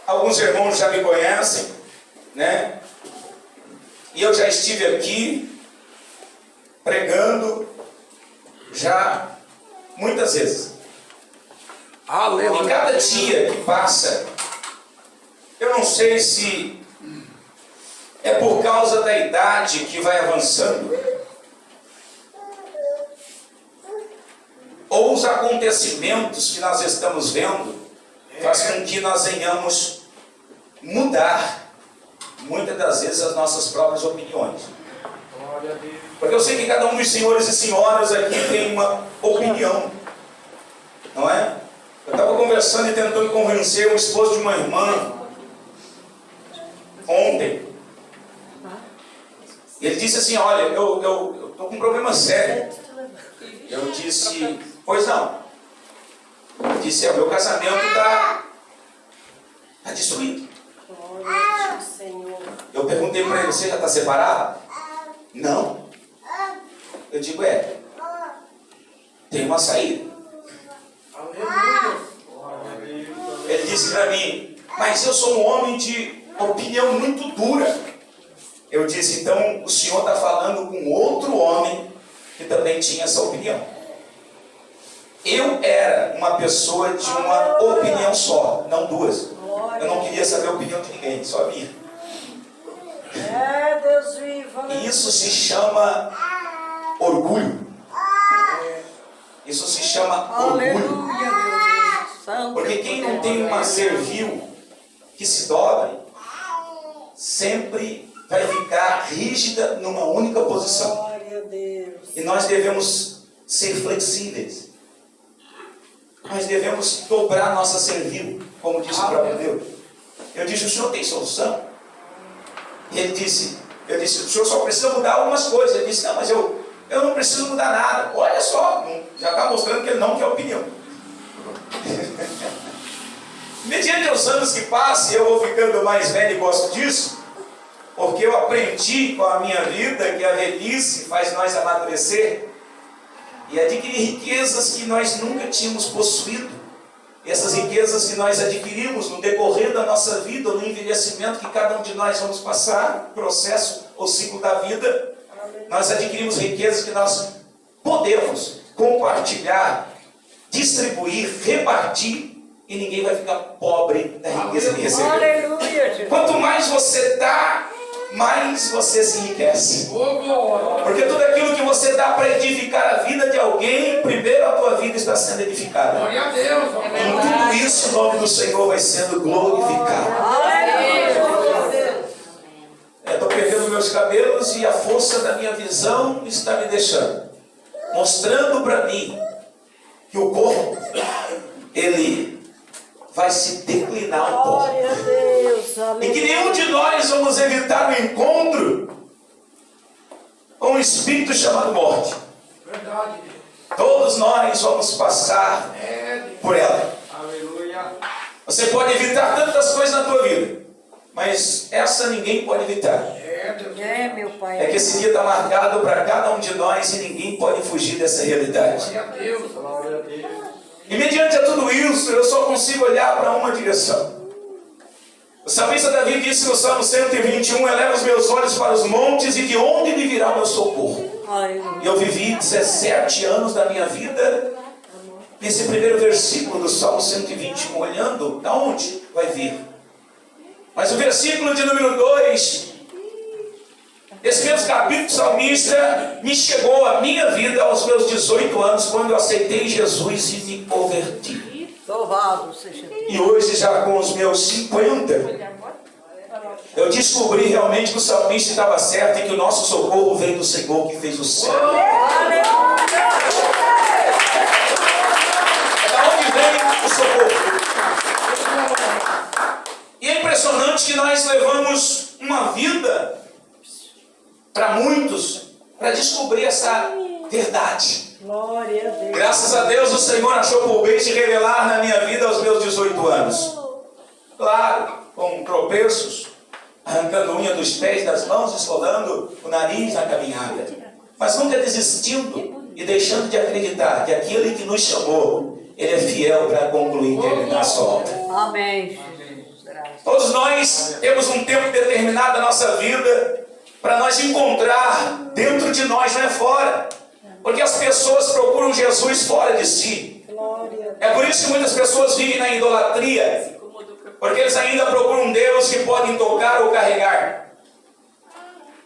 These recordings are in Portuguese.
Alguns irmãos já me conhecem, né? E eu já estive aqui pregando já muitas vezes. Aleluia. E cada dia que passa, eu não sei se é por causa da idade que vai avançando, ou os acontecimentos que nós estamos vendo faz com que nós venhamos mudar muitas das vezes as nossas próprias opiniões. Porque eu sei que cada um dos senhores e senhoras aqui tem uma opinião, não é? Eu estava conversando e tentando convencer o esposo de uma irmã ontem. Ele disse assim: olha, eu estou com um problema sério. Eu disse: pois não. Ele disse: o meu casamento está destruído. Eu perguntei para ele: você já está separado? Não. Eu digo: tem uma saída. Ele disse para mim: mas eu sou um homem de opinião muito dura. Eu disse: então o senhor está falando com outro homem que também tinha essa opinião. Eu era uma pessoa de uma opinião só, não duas. Eu não queria saber a opinião de ninguém, só a minha. Deus vivo. E isso se chama orgulho. Isso se chama orgulho. Porque quem não tem uma servil que se dobre, sempre vai ficar rígida numa única posição. E nós devemos ser flexíveis. Nós devemos dobrar nossa servil, como disse o próprio Deus. Eu disse: o senhor tem solução? E ele disse: o senhor só precisa mudar algumas coisas. Ele disse: não, mas eu não preciso mudar nada. Olha só, já está mostrando que ele não quer opinião. Mediante os anos que passam, eu vou ficando mais velho e gosto disso, porque eu aprendi com a minha vida que a velhice faz nós amadurecer e adquirir riquezas que nós nunca tínhamos possuído. E essas riquezas que nós adquirimos no decorrer da nossa vida, no envelhecimento que cada um de nós vamos passar, processo ou ciclo da vida, nós adquirimos riquezas que nós podemos compartilhar, distribuir, repartir, e ninguém vai ficar pobre da riqueza que recebeu. Aleluia. Quanto mais você dá, mais você se enriquece. Porque tudo aquilo que você dá para edificar a vida de alguém, primeiro a tua vida está sendo edificada. Glória a Deus. Em tudo isso, o nome do Senhor vai sendo glorificado. Estou perdendo meus cabelos e a força da minha visão está me deixando, mostrando para mim que o corpo, ele vai se declinar um pouco. E que nenhum de nós vamos evitar o encontro com um espírito chamado morte. Verdade. Todos nós vamos passar por ela. Aleluia. Você pode evitar tantas coisas na tua vida, mas essa ninguém pode evitar. Meu Pai. É que esse dia está marcado para cada um de nós e ninguém pode fugir dessa realidade. Glória a Deus. Glória a Deus. E mediante a tudo isso, eu só consigo olhar para uma direção. O salmista Davi disse no Salmo 121: eleva os meus olhos para os montes, e de onde me virá o meu socorro? E eu vivi 17 anos da minha vida nesse primeiro versículo do Salmo 121, olhando de onde vai vir. Mas o versículo de número 2, esse mesmo capítulo salmista me chegou à minha vida aos meus 18 anos, quando eu aceitei Jesus e me converti. Louvado seja Deus. E hoje, já com os meus 50, eu descobri realmente que o salmista estava certo e que o nosso socorro veio do Senhor que fez o céu. É da onde vem o socorro. E é impressionante que nós levamos uma vida, para muitos, para descobrir essa verdade. Glória a Deus. Graças a Deus o Senhor achou por bem se revelar na minha vida aos meus 18 anos. Claro, com tropeços, arrancando unha dos pés, das mãos, esfolando o nariz na caminhada. Mas nunca desistindo e deixando de acreditar que aquele que nos chamou, ele é fiel para concluir e terminar a sua obra. Amém. graça. Todos nós temos um tempo determinado da nossa vida para nós encontrar dentro de nós, não é fora. Porque as pessoas procuram Jesus fora de si. Glória. É por isso que muitas pessoas vivem na idolatria. Porque eles ainda procuram um Deus que podem tocar ou carregar.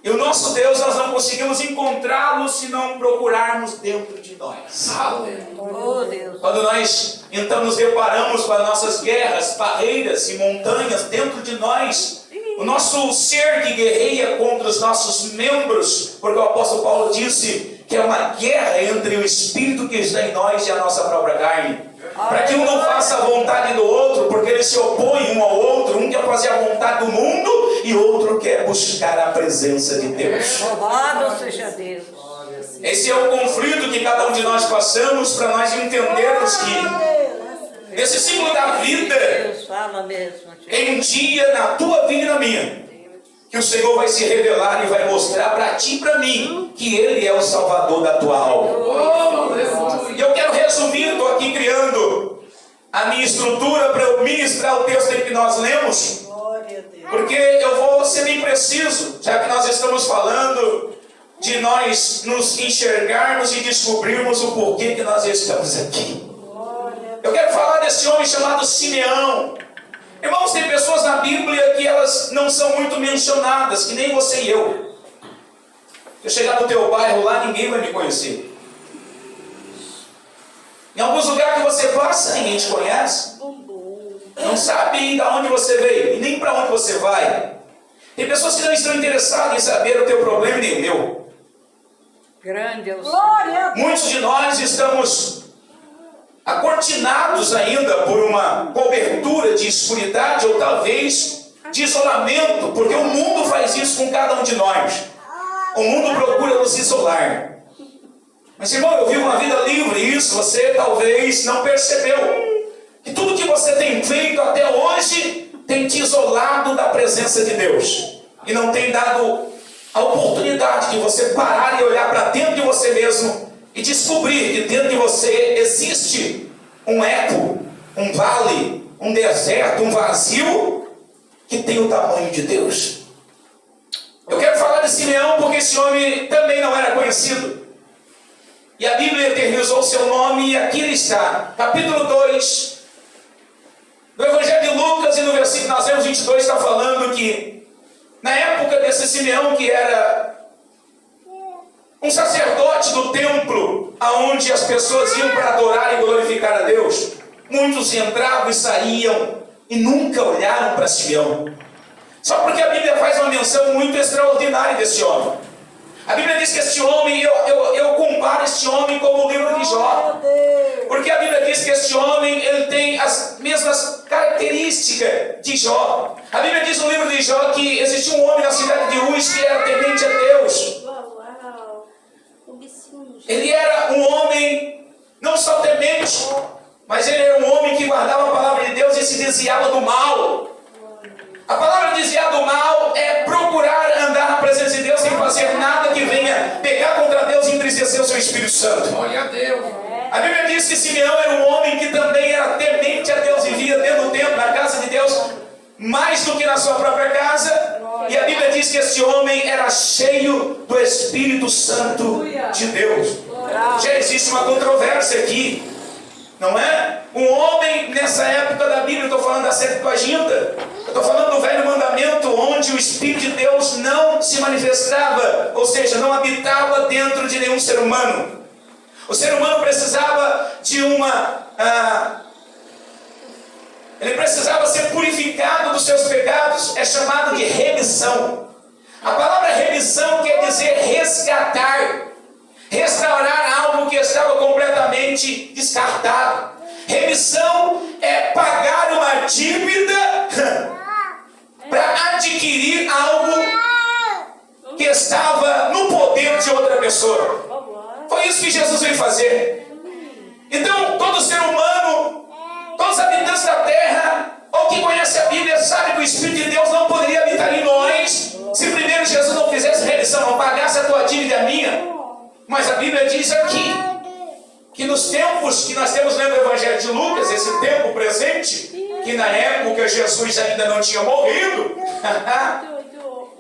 E o nosso Deus nós não conseguimos encontrá-lo se não procurarmos dentro de nós. Oh, Deus. Quando nós então nos deparamos com as nossas guerras, barreiras e montanhas dentro de nós, o nosso ser que guerreia contra os nossos membros, porque o apóstolo Paulo disse que é uma guerra entre o Espírito que está em nós e a nossa própria carne. Para que um não faça a vontade do outro, porque eles se opõem um ao outro, um quer fazer a vontade do mundo e outro quer buscar a presença de Deus. Louvado seja Deus. Esse é o conflito que cada um de nós passamos para nós entendermos que nesse ciclo da vida, Deus fala mesmo. tem um dia na tua vida e na minha, que o Senhor vai se revelar e vai mostrar para ti e para mim que Ele é o Salvador da tua alma. E eu quero resumir, estou aqui criando a minha estrutura para eu ministrar o texto que nós lemos, Glória a Deus. porque eu vou ser bem preciso, já que nós estamos falando de nós nos enxergarmos e descobrirmos o porquê que nós estamos aqui. Eu quero falar desse homem chamado Simeão. Irmãos, tem pessoas na Bíblia que elas não são muito mencionadas, que nem você e eu. Se eu chegar no teu bairro lá, ninguém vai me conhecer. Em alguns lugares que você passa, ninguém te conhece. Não sabe de onde você veio e nem para onde você vai. Tem pessoas que não estão interessadas em saber o teu problema e nem o meu. Grande é o Glória. Muitos de nós estamos acortinados ainda por uma cobertura de escuridade ou talvez de isolamento, porque o mundo faz isso com cada um de nós. O mundo procura nos isolar. Mas, irmão, eu vivo uma vida livre, e isso você talvez não percebeu. Que tudo que você tem feito até hoje tem te isolado da presença de Deus. E não tem dado a oportunidade de você parar e olhar para dentro de você mesmo e descobrir que dentro de você existe um eco, um vale, um deserto, um vazio que tem o tamanho de Deus. Eu quero falar de Simeão porque esse homem também não era conhecido. E a Bíblia eternizou seu nome e aqui ele está. Capítulo 2 do Evangelho de Lucas, e no versículo nós vemos 22 está falando que na época desse Simeão, que era um sacerdote do templo, aonde as pessoas iam para adorar e glorificar a Deus, muitos entravam e saíam e nunca olharam para Simeão. Só porque a Bíblia faz uma menção muito extraordinária desse homem. A Bíblia diz que este homem, eu comparo este homem como o livro de Jó. Porque a Bíblia diz que este homem, ele tem as mesmas características de Jó. A Bíblia diz no livro de Jó que existia um homem na cidade de Uz que era temente a Deus. Ele era um homem, não só temente, mas ele era um homem que guardava a palavra de Deus e se desviava do mal. A palavra desviar do mal é procurar andar na presença de Deus sem fazer nada que venha pecar contra Deus e entristecer o seu Espírito Santo. Glória a Deus. A Bíblia diz que Simeão era um homem que também era temente a Deus e vivia dentro do templo, na casa de Deus, mais do que na sua própria casa. E a Bíblia diz que esse homem era cheio do Espírito Santo de Deus. Já existe uma controvérsia aqui, não é? Um homem nessa época da Bíblia, eu estou falando da Septuaginta, eu estou falando do Velho Mandamento, onde o Espírito de Deus não se manifestava, ou seja, não habitava dentro de nenhum ser humano. O ser humano precisava de ele precisava ser purificado dos seus pecados, é chamado de remissão. A palavra remissão quer dizer resgatar, restaurar algo que estava completamente descartado. Remissão é pagar uma dívida para adquirir algo que estava no poder de outra pessoa. Foi isso que Jesus veio fazer. Então, todo ser humano, todos os habitantes da terra, ou que conhece a Bíblia, sabe que o Espírito de Deus não poderia habitar em nós se primeiro Jesus não fizesse remissão, não pagasse a tua dívida e a minha. Mas a Bíblia diz aqui que nos tempos que nós temos lendo o Evangelho de Lucas, esse tempo presente, que na época Jesus ainda não tinha morrido,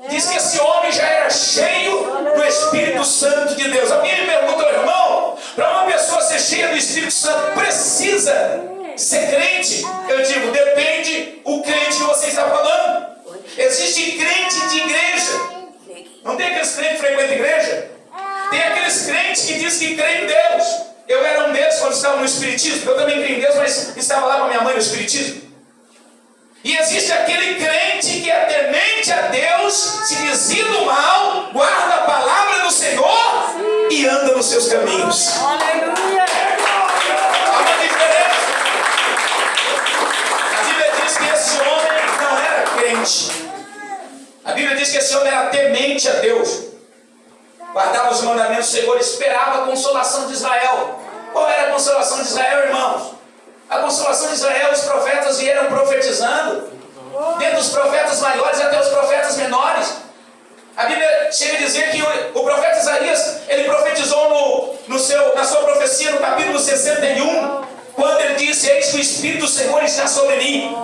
diz que esse homem já era cheio do Espírito Santo de Deus. Alguém me pergunta, irmão, para uma pessoa ser cheia do Espírito Santo, precisa ser crente? Eu digo, depende o crente que você está falando. Existe crente de igreja. Não tem aqueles crentes que frequentam igreja? Tem aqueles crentes que dizem que creem em Deus. Eu era um deles quando estava no Espiritismo. Eu também creio em Deus, mas estava lá com a minha mãe no Espiritismo. E existe aquele crente que é temente a Deus, se desvia do mal, guarda a palavra do Senhor e anda nos seus caminhos. Aleluia. Há uma diferença. A Bíblia diz que esse homem não era crente. A Bíblia diz que esse homem era temente a Deus. Guardava os mandamentos do Senhor, esperava a consolação de Israel. Qual era a consolação de Israel, irmãos? A consolação de Israel, os profetas vieram profetizando, desde os profetas maiores até os profetas menores. A Bíblia chega a dizer que o profeta Isaías, ele profetizou na sua profecia, no capítulo 61, quando ele disse: eis que o Espírito do Senhor está sobre mim.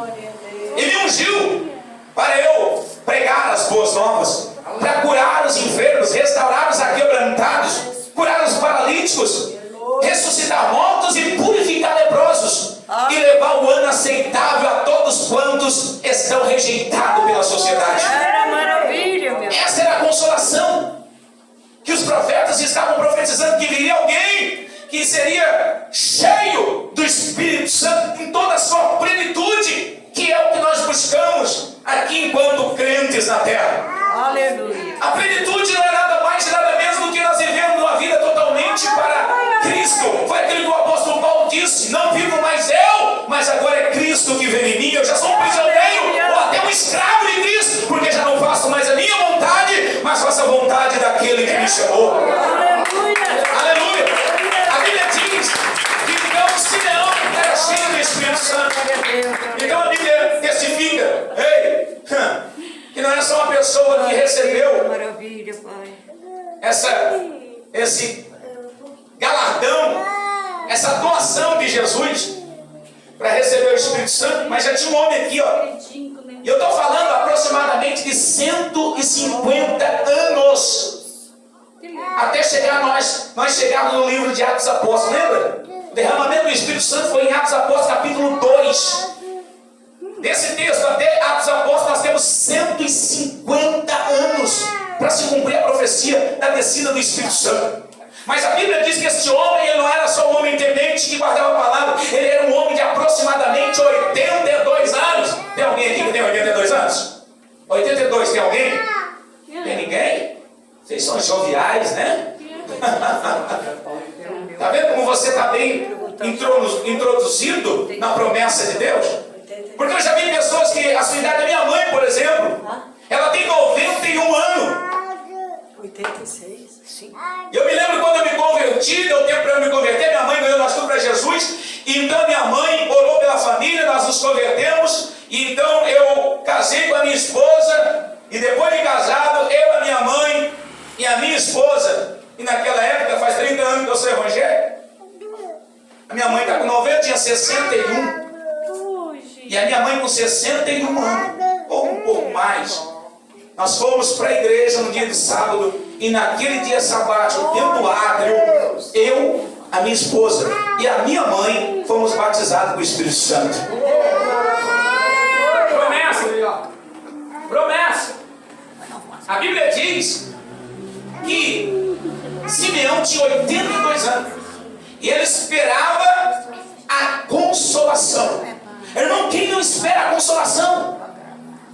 Ele me ungiu para eu pregar as boas novas, para curar os enfermos, restaurar os aquebrantados, curar os paralíticos, ressuscitar mortos e purificar leprosos, e levar o ano aceitável a todos quantos estão rejeitados pela sociedade. Era maravilha, meu. Essa era a consolação que os profetas estavam profetizando, que viria alguém que seria cheio do Espírito Santo em toda a sua plenitude, que é o que nós buscamos aqui enquanto crentes na terra. Aleluia. A plenitude não é nada mais e nada menos do que nós vivemos uma vida totalmente para Cristo. Foi aquilo que o apóstolo Paulo disse: não vivo mais eu, mas agora é Cristo que vive em mim. Eu já sou um prisioneiro ou até um escravo de Cristo, porque já não faço mais a minha vontade, mas faço a vontade daquele que me chamou. Aleluia. Aleluia. A Bíblia diz que então Simeão era cheio do Espírito Santo. Então a Bíblia testifica, que não é só uma pessoa que recebeu Maravilha, Pai. esse galardão, essa doação de Jesus para receber o Espírito Santo, mas já tinha um homem aqui, ó. E eu estou falando aproximadamente de 150 anos até chegar nós chegarmos no livro de Atos Apóstolos, lembra? O derramamento do Espírito Santo foi em Atos Apóstolos capítulo 2. Nesse texto, até Atos Apóstolos, nós temos 150 anos para se cumprir a profecia da descida do Espírito Santo. Mas a Bíblia diz que esse homem, ele não era só um homem temente que guardava a palavra, ele era um homem de aproximadamente 82 anos. Tem alguém aqui que tem 82 anos? 82, tem alguém? Tem ninguém? Vocês são joviais, né? Está vendo como você está bem introduzido na promessa de Deus? Porque eu já vi pessoas que, a sua idade, a minha mãe, por exemplo, ela tem 91 anos. 86? Sim. E eu me lembro quando eu me converti, deu tempo para eu me converter, minha mãe ganhou nós tudo para Jesus, e então minha mãe orou pela família, nós nos convertemos, e então eu casei com a minha esposa, e depois de casado, eu, a minha mãe e a minha esposa, e naquela época, faz 30 anos que eu sou evangélico, a minha mãe está com 90, tinha 61, e a minha mãe com 61 anos, ou um pouco mais. Nós fomos para a igreja no dia de sábado, e naquele dia sabático, tempo átrio, eu, a minha esposa e a minha mãe fomos batizados com o Espírito Santo. Promessa! Promessa! A Bíblia diz que Simeão tinha 82 anos e ele esperava a consolação. Irmão, quem não espera a consolação?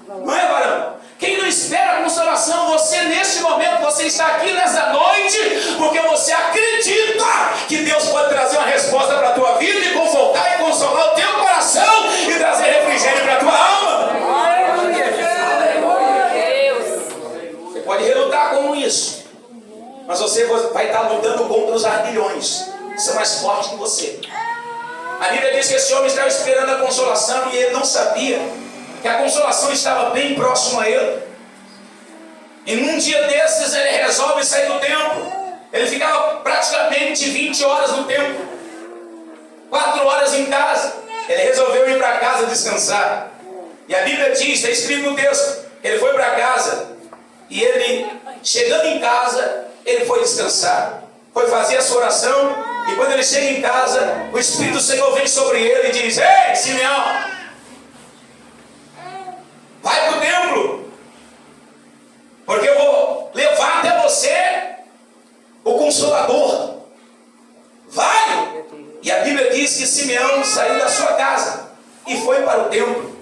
Não é, varão? Quem não espera a consolação, você neste momento, você está aqui nessa noite, porque você acredita que Deus pode trazer uma resposta para a tua vida e confortar e consolar o teu coração e trazer refrigério para a tua alma. Você pode relutar com isso, mas você vai estar lutando contra os ardilhões, que são mais fortes que você. A Bíblia diz que esse homem estava esperando a consolação e ele não sabia que a consolação estava bem próximo a ele. E num dia desses ele resolve sair do templo. Ele ficava praticamente 20 horas no templo, 4 horas em casa. Ele resolveu ir para casa descansar. E a Bíblia diz, está escrito no texto, ele foi para casa. E ele, chegando em casa, ele foi descansar. Foi fazer a sua oração. E quando ele chega em casa, o Espírito do Senhor vem sobre ele e diz: ei, Simeão, vai para o templo, porque eu vou levar até você o Consolador. Vai! E a Bíblia diz que Simeão saiu da sua casa e foi para o templo.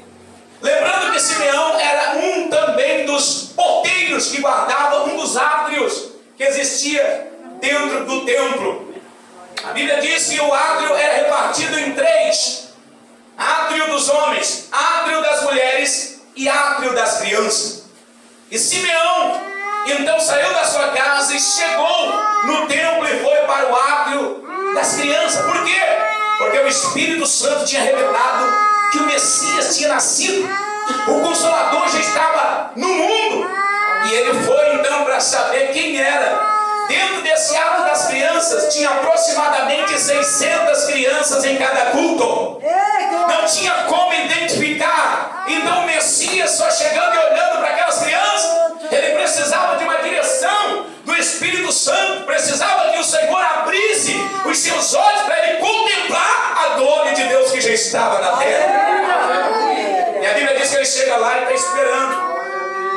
Lembrando que Simeão era um também dos porteiros que guardava um dos átrios que existia dentro do templo. A Bíblia diz que o átrio era repartido em 3: átrio dos homens, átrio das mulheres e átrio das crianças. E Simeão então saiu da sua casa e chegou no templo e foi para o átrio das crianças. Por quê? Porque o Espírito Santo tinha revelado que o Messias tinha nascido, o Consolador já estava no mundo. E ele foi então para saber quem era. Dentro desse átrio das crianças tinha aproximadamente 600 crianças em cada culto. Não tinha como identificar. Então o Messias, só chegando e olhando para aquelas crianças, ele precisava de uma direção do Espírito Santo. Precisava que o Senhor abrisse os seus olhos para ele contemplar a glória de Deus que já estava na terra. E a Bíblia diz que ele chega lá e está esperando.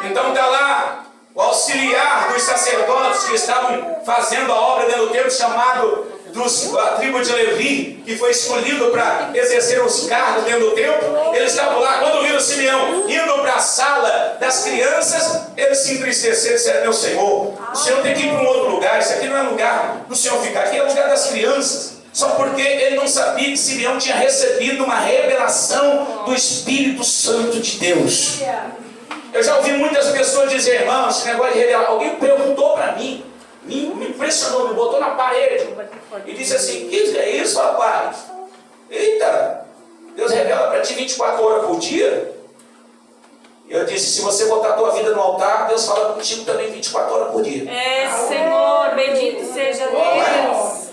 Então está lá o auxiliar dos sacerdotes que estavam fazendo a obra dentro do templo, chamado da tribo de Levi, que foi escolhido para exercer os cargos dentro do templo. Eles estavam lá. Quando viram Simeão indo para a sala das crianças, eles se entristeceram e disseram: meu Senhor, o Senhor tem que ir para um outro lugar. Isso aqui não é lugar do Senhor ficar, aqui é lugar das crianças. Só porque ele não sabia que Simeão tinha recebido uma revelação do Espírito Santo de Deus. Eu já ouvi muitas pessoas dizer: irmão, esse negócio de revelar. Alguém perguntou para mim, me impressionou, me botou na parede e disse assim: que é isso, rapaz? Eita, Deus revela para ti 24 horas por dia. E eu disse: se você botar a tua vida no altar, Deus fala contigo também 24 horas por dia. É, Senhor, bendito seja Deus.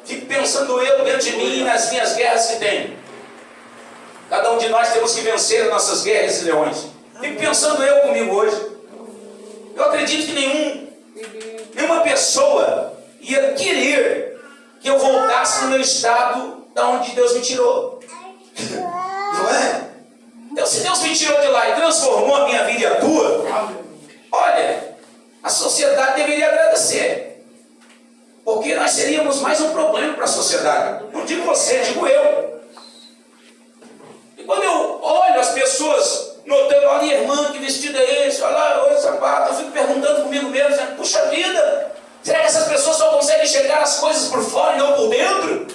Fico pensando eu dentro de mim e nas minhas guerras que tenho. Cada um de nós temos que vencer as nossas guerras e leões. Fico pensando eu comigo hoje. Eu acredito que nenhuma pessoa ia querer que eu voltasse no meu estado da onde Deus me tirou. Não é? Então, se Deus me tirou de lá e transformou a minha vida e a tua, olha, a sociedade deveria agradecer. Porque nós seríamos mais um problema para a sociedade. Não digo você, digo eu. E quando eu olho as pessoas notando: olha, irmã, que vestido é esse? Olha lá, olha, sapato. Eu fico perguntando comigo mesmo: puxa vida, será que essas pessoas só conseguem enxergar as coisas por fora e não por dentro?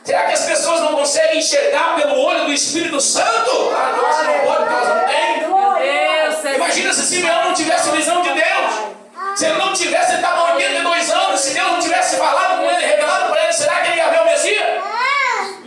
Será que as pessoas não conseguem enxergar pelo olho do Espírito Santo? Ah, eu acho que não pode, porque elas não têm. Imagina se Simeão não tivesse visão de Deus. Se ele não tivesse, ele estava 82 anos. Se Deus não tivesse falado com ele, revelado para ele, será que ele ia ver o Messias?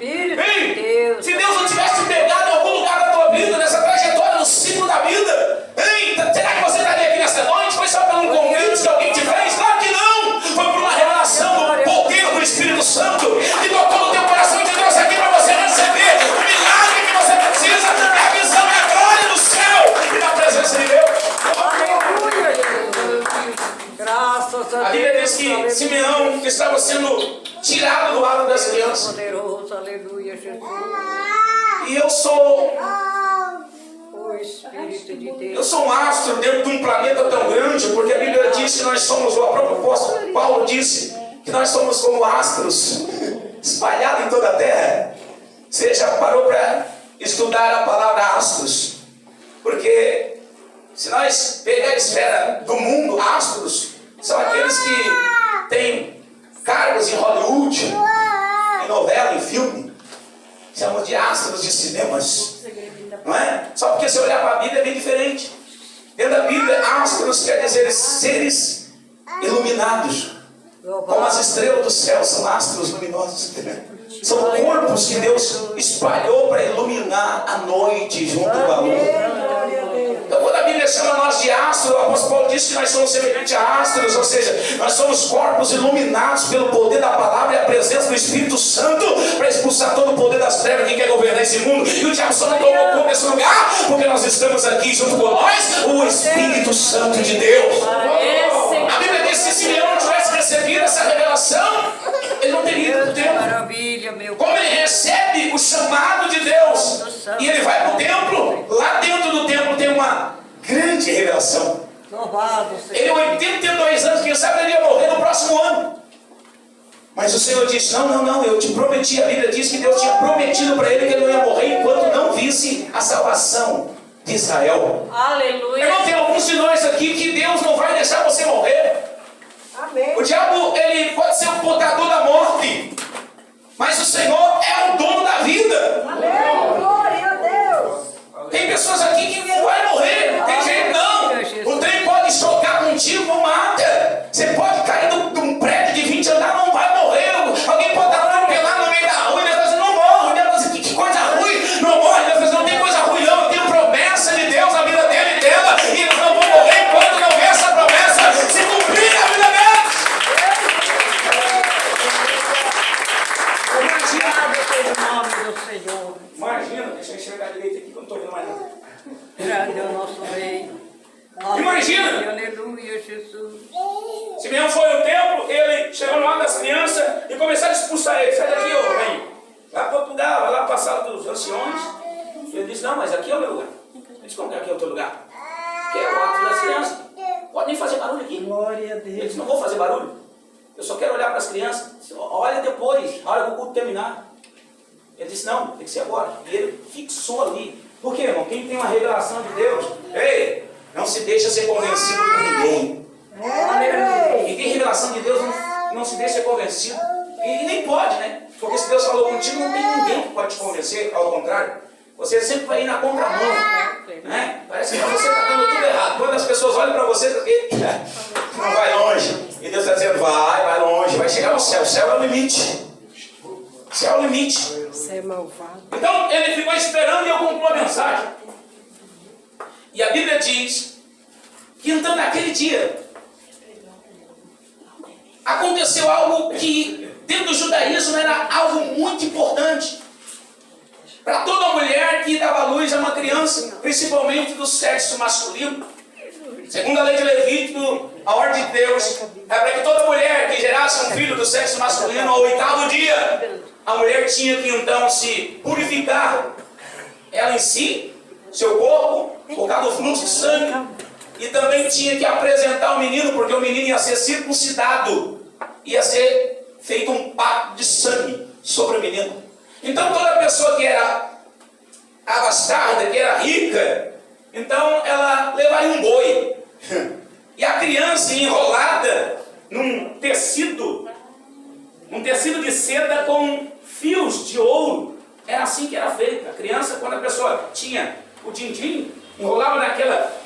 Ei, se Deus não tivesse pegado em algum lugar da tua vida, nessa trajetória, no ciclo da vida, ei, será que você estaria aqui nessa noite? Foi só pelo convite que alguém te fez? Claro que não! Foi por uma revelação do poder do Espírito Santo que tocou no teu coração e te trouxe aqui para você receber o milagre que você precisa, a visão e a glória do céu e da presença de Deus. Graças a A Bíblia diz que Simeão estava sendo tirado do lado das crianças. Poderoso, aleluia, Jesus. E eu sou O Espírito de Deus. Eu sou um astro dentro de um planeta tão grande, porque a Bíblia diz que nós somos, o próprio apóstolo Paulo disse que nós somos como astros espalhados em toda a terra. Você já parou para estudar a palavra astros? Porque se nós pegar a esfera do mundo, astros são aqueles que têm cargos em Hollywood, em novela, em filme. Chamamos de astros de cinemas. Não é? Só porque se olhar para a Bíblia é bem diferente. Dentro da Bíblia, astros quer dizer seres iluminados. Como as estrelas do céu são astros luminosos. São corpos que Deus espalhou para iluminar a noite junto com a lua. Então, quando a Bíblia chama nós de astros, o apóstolo Paulo diz que nós somos semelhantes a astros, ou seja, nós somos corpos iluminados pelo poder da palavra e a presença do Espírito Santo para expulsar expulsar todo o poder das trevas que quer governar esse mundo. E o diabo só não tomou conta desse lugar, porque nós estamos aqui junto com nós, o Espírito Santo de Deus. A Bíblia diz que se Simeão não tivesse recebido essa revelação, ele não teria ido para o templo. Maravilha, meu. Como ele recebe o chamado de Deus e ele vai para o templo, lá dentro do templo tem uma grande revelação. Louvado seja. Ele, 82 anos, quem sabe ele ia morrer no próximo ano. Mas o Senhor disse: não, eu te prometi. A Bíblia diz que Deus tinha prometido para ele que ele não ia morrer enquanto não visse a salvação de Israel. Aleluia. Irmão, tem alguns de nós aqui que Deus não vai deixar você morrer. Amém. O diabo, ele pode ser o portador da morte, mas o Senhor é o dono da vida. Amém. Glória a Deus. Tem pessoas aqui que não vai morrer, tem jeito não. O trem pode chocar contigo, não mata. Você pode cair de um prédio de 20 andares, não vai morrer. Alguém pode estar atropelado no meio da rua e Deus diz: não morre. Deus diz: que coisa ruim, não morre. Deus diz: não tem coisa ruim não, eu tenho promessa de Deus na vida dele e dela, e eles não vão morrer enquanto não ver essa promessa se cumprir na vida deles. Obrigado pelo nome do Senhor. Imagina, deixa eu enxergar direito aqui que eu não estou vendo mais nada. Grande é o nosso rei. Imagina. Aleluia, Jesus. Simeão foi ao templo, ele chegou lá das crianças e começaram a expulsar ele. Sai daqui, ô rei. Vai para outro lugar, vai lá para a sala dos anciões. Ele disse: não, mas aqui é o meu lugar. Ele disse: como que aqui é o teu lugar? Aqui é o ato das crianças. Pode nem fazer barulho aqui. Glória a Ele Deus. disse: não vou fazer barulho. Eu só quero olhar para as crianças. Disse: olha depois, a hora que o culto terminar. Ele disse: não, tem que ser agora. E ele fixou ali. Por quê, irmão? Quem tem uma revelação de Deus, ei, não se deixa ser convencido por ninguém. Quem tem revelação de Deus não se deixa ser convencido. E nem pode, né? Porque se Deus falou contigo, não tem ninguém que pode te convencer. Ao contrário, você sempre vai ir na contramão, né? Parece que você está dando tudo errado. Quando as pessoas olham para você, não vai longe. E Deus está dizendo: vai longe, vai chegar no céu. O céu é o limite. O céu é o limite. Você é malvado. Então ele ficou esperando e eu concluo a mensagem. E a Bíblia diz que então naquele dia aconteceu algo que dentro do judaísmo era algo muito importante para toda mulher que dava luz a uma criança, principalmente do sexo masculino. Segundo a lei de Levítico, a ordem de Deus é para que toda mulher que gerasse um filho do sexo masculino ao 8º dia, a mulher tinha que então se purificar, ela em si, seu corpo, por causa do fluxo de sangue, e também tinha que apresentar o menino, porque o menino ia ser circuncidado, ia ser feito um pacto de sangue sobre o menino. Então toda pessoa que era abastarda, que era rica, então ela levaria um boi, e a criança enrolada num tecido de seda com fios de ouro. Era assim que era feito. A criança, quando a pessoa tinha o din-din, enrolava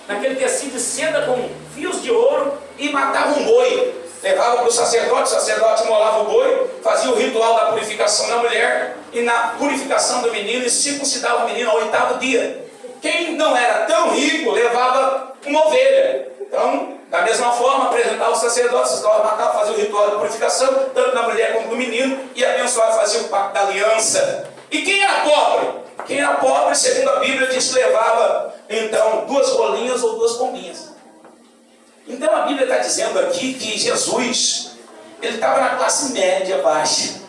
naquele tecido de seda com fios de ouro e matava um boi. Levava para o sacerdote molava o boi, fazia o ritual da purificação da mulher e na purificação do menino, e circuncidava o menino ao 8º dia. Quem não era tão rico levava uma ovelha. Então, da mesma forma, apresentava o sacerdote matava, fazia o ritual da purificação, tanto na mulher como no menino, e abençoava, fazia o pacto da aliança. E quem era pobre? Quem era pobre, segundo a Bíblia, diz que levava, então, 2 rolinhas ou 2 pombinhas. Então a Bíblia está dizendo aqui que Jesus, ele estava na classe média baixa.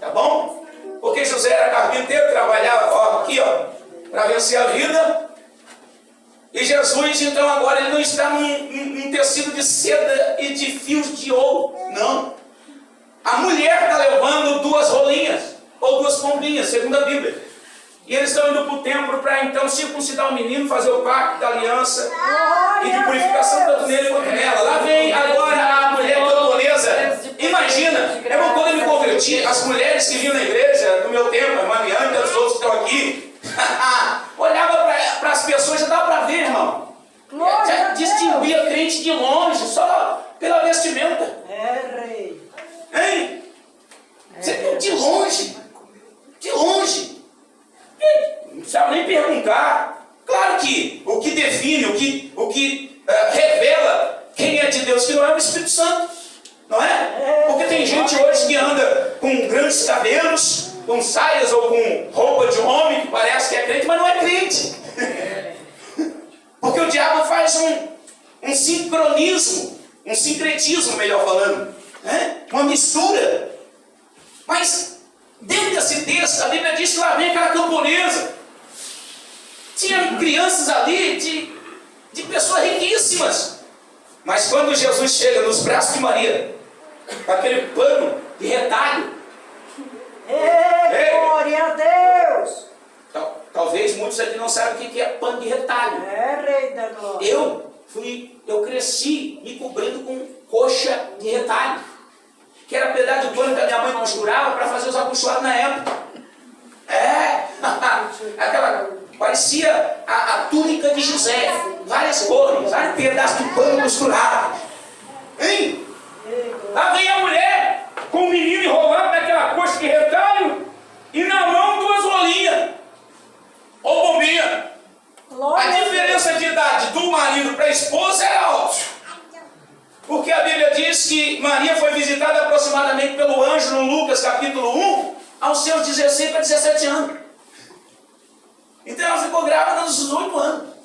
Tá bom? Porque José era carpinteiro, trabalhava aqui, para vencer a vida. E Jesus, então, agora ele não está num tecido de seda e de fios de ouro. Não. A mulher está levando 2 rolinhas ou 2 pombinhas, segundo a Bíblia. E eles estão indo para o templo para então circuncidar o menino, fazer o pacto da aliança e de purificação tanto nele quanto nela. Lá vem agora a mulher camponesa. Imagina, irmão, quando eu me converti, as mulheres que vinham na igreja, no meu tempo, a irmã Liane e os outros que estão aqui, olhava para as pessoas, já dava para ver, irmão. Já distinguia crente de longe, só pela vestimenta. É, rei. Hein? De longe. De longe. Não precisava nem perguntar. Claro que o que define, o que revela quem é de Deus, que não é o Espírito Santo. Não é? Porque tem gente hoje que anda com grandes cabelos, com saias ou com roupa de homem que parece que é crente, mas não é crente. Porque o diabo faz um sincronismo, um sincretismo, melhor falando, né? Uma mistura. Mas dentro desse texto, a Bíblia diz que lá vem aquela camponesa. Tinha crianças ali de pessoas riquíssimas. Mas quando Jesus chega nos braços de Maria, com aquele pano de retalho, Ei, glória a Deus. Talvez muitos aqui não saibam o que é pano de retalho. É, Rei da Glória. Eu cresci me cobrindo com coxa de retalho, que era pedaço de pano que a minha mãe costurava para fazer os acolchoados na época. Aquela parecia a túnica de José, várias cores, vários pedaços de pano costurado. Hein? Lá vem a mulher com o menino enrolado naquela coxa de retalho e na mão duas rolinhas ou bombinha. A diferença de idade do marido para a esposa era alta. Porque a Bíblia diz que Maria foi visitada aproximadamente pelo anjo no Lucas capítulo 1 aos seus 16 para 17 anos. Então ela ficou grávida nos 18 anos.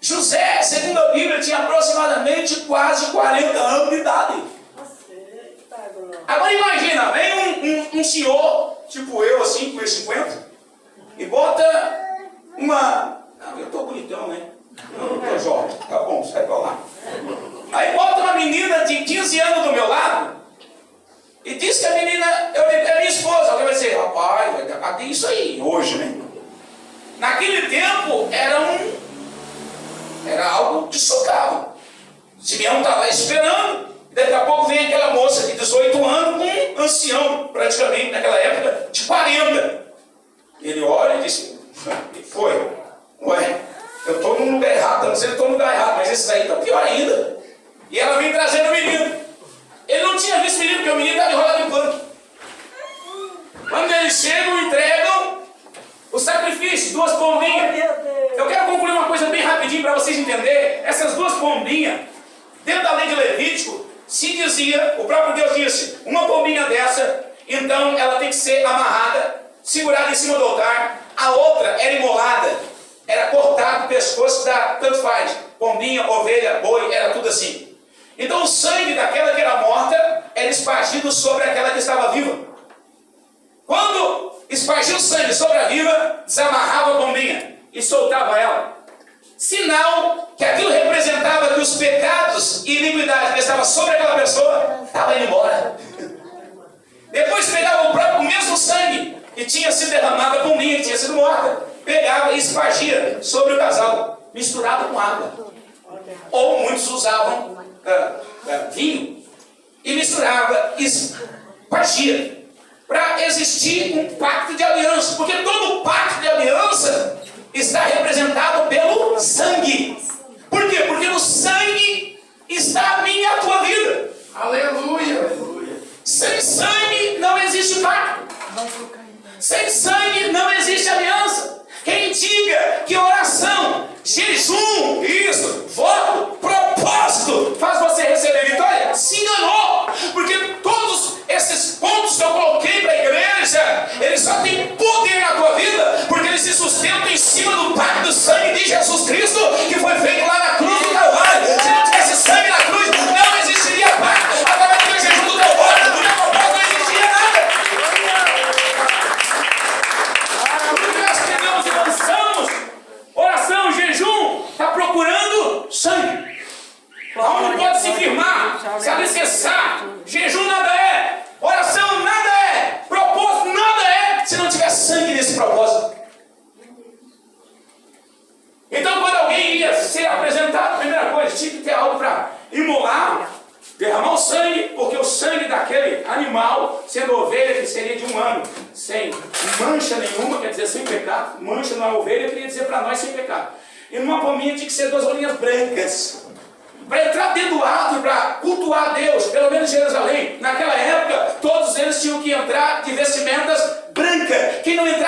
José, segundo a Bíblia, tinha aproximadamente quase 40 anos de idade. Agora imagina, vem um senhor, tipo eu assim, com 50, e bota uma... Não, eu estou bonitão, né? Eu estou jovem, tá bom, sai pra lá. Aí bota uma menina de 15 anos do meu lado e diz que a menina é minha esposa. Alguém vai dizer, rapaz, cadê isso aí hoje, né? Naquele tempo era algo que chocava. Simeão está lá esperando, daqui a pouco vem aquela moça de 18 anos com um ancião, praticamente naquela época, de 40. Ele olha e diz, o que foi? Ué, eu estou num lugar errado, não sei se estou no lugar errado, mas esses aí estão pior ainda. E ela vem trazendo o menino. Ele não tinha visto o menino, porque o menino estava enrolado em pano. Quando eles chegam, entregam o sacrifício, 2 pombinhas. Eu quero concluir uma coisa bem rapidinho para vocês entenderem. Essas 2 pombinhas, dentro da lei de Levítico, se dizia, o próprio Deus disse, uma pombinha dessa, então ela tem que ser amarrada, segurada em cima do altar. A outra era imolada, era cortado o pescoço da, tanto faz, pombinha, ovelha, boi, era tudo assim. Então o sangue daquela que era morta era espargido sobre aquela que estava viva. Quando espargia o sangue sobre a viva, desamarrava a pombinha e soltava ela. Sinal que aquilo representava que os pecados e iniquidade que estavam sobre aquela pessoa estavam indo embora. Depois pegava o mesmo sangue que tinha sido derramado, a pombinha que tinha sido morta, pegava e espargia sobre o casal, misturado com água. Ou muitos usavam vinho e misturava e espargia, para existir um pacto de aliança, porque todo pacto de aliança está representado pelo sangue. Por quê? Porque no sangue está a minha e a tua vida. Aleluia. Sem sangue não existe pacto. Sem sangue não existe aliança. Quem diga que oração, jejum, isso, voto, propósito faz você receber vitória, se enganou. Porque todos esses pontos que eu coloquei para a igreja, eles só têm poder na tua vida, porque eles se sustentam em cima do pacto do sangue de Jesus Cristo, que foi feito lá na cruz do Calvário. Se não tivesse sangue na cruz, não existiria pacto. Através do jejum do teu voto, do meu propósito, não existiria nada. Porque nós pegamos e lançamos oração, jejum, está procurando sangue. Aonde pode se firmar, se alicerçar. Jejum nada é, oração nada é, propósito nada é, se não tiver sangue nesse propósito. Então quando alguém ia ser apresentado, a primeira coisa, tinha que ter algo para imolar, derramar o sangue, porque o sangue daquele animal, sendo ovelha que seria de 1 ano, sem mancha nenhuma, quer dizer, sem pecado. Mancha na ovelha queria dizer para nós sem pecado. E numa pombinha tinha que ser 2 rolinhas brancas. Para entrar dentro do átrio, para cultuar a Deus, pelo menos em Jerusalém, naquela época, todos eles tinham que entrar de vestimentas brancas. Quem não entrava